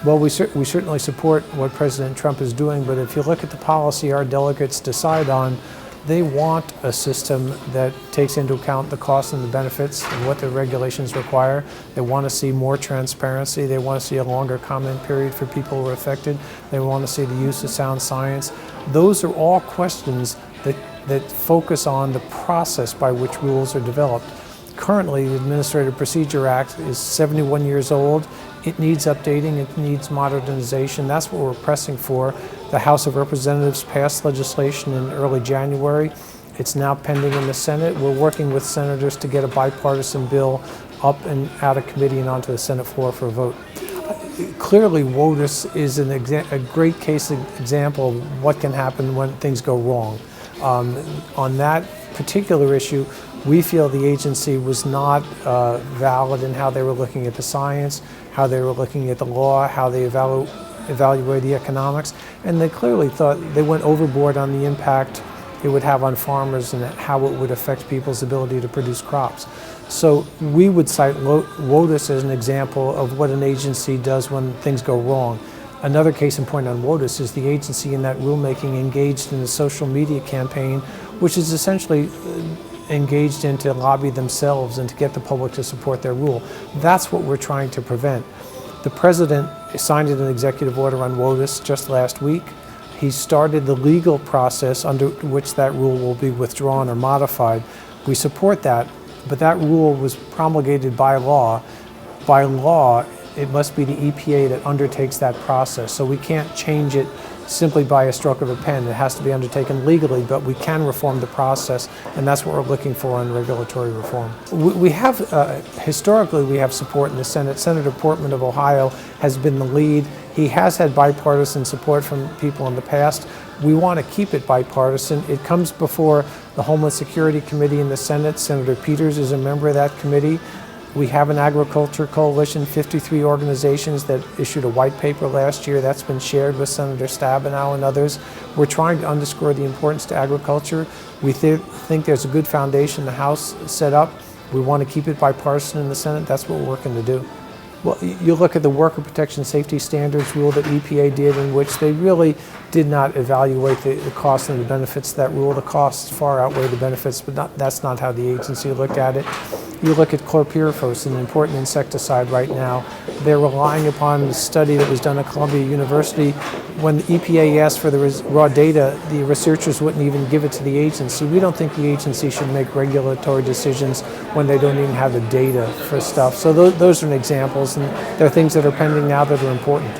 Well, we certainly support what President Trump is doing, but if you look at the policy our delegates decide on, they want a system that takes into account the costs and the benefits of what the regulations require. They want to see more transparency. They want to see a longer comment period for people who are affected. They want to see the use of sound science. Those are all questions that focus on the process by which rules are developed. Currently, the Administrative Procedure Act is 71 years old. It needs updating, it needs modernization. That's what we're pressing for. The House of Representatives passed legislation in early January. It's now pending in the Senate. We're working with senators to get a bipartisan bill up and out of committee and onto the Senate floor for a vote. Clearly, WOTUS is a great case example of what can happen when things go wrong. On that particular issue, we feel the agency was not valid in how they were looking at the science, how they were looking at the law, how they evaluate the economics, and they clearly thought they went overboard on the impact it would have on farmers and how it would affect people's ability to produce crops. So we would cite WOTUS as an example of what an agency does when things go wrong. Another case in point on WOTUS is the agency in that rulemaking engaged in a social media campaign, which is essentially engaged in to lobby themselves and to get the public to support their rule. That's what we're trying to prevent. The President signed an executive order on WOTUS just last week. He started the legal process under which that rule will be withdrawn or modified. We support that, but that rule was promulgated by law. By law, it must be the EPA that undertakes that process, so we can't change it simply by a stroke of a pen. It has to be undertaken legally, but we can reform the process, and that's what we're looking for in regulatory reform. We have, historically, we have support in the Senate. Senator Portman of Ohio has been the lead. He has had bipartisan support from people in the past. We want to keep it bipartisan. It comes before the Homeland Security Committee in the Senate. Senator Peters is a member of that committee. We have an agriculture coalition, 53 organizations that issued a white paper last year. That's been shared with Senator Stabenow and others. We're trying to underscore the importance to agriculture. We think there's a good foundation the House set up. We want to keep it bipartisan in the Senate. That's what we're working to do. Well, you look at the Worker Protection Safety Standards rule that EPA did, in which they really did not evaluate the costs and the benefits of that rule. The costs far outweigh the benefits, but that's not how the agency looked at it. You look at chlorpyrifos, an important insecticide right now. They're relying upon the study that was done at Columbia University. When the EPA asked for the raw data, the researchers wouldn't even give it to the agency. We don't think the agency should make regulatory decisions when they don't even have the data for stuff. So those are examples, and there are things that are pending now that are important.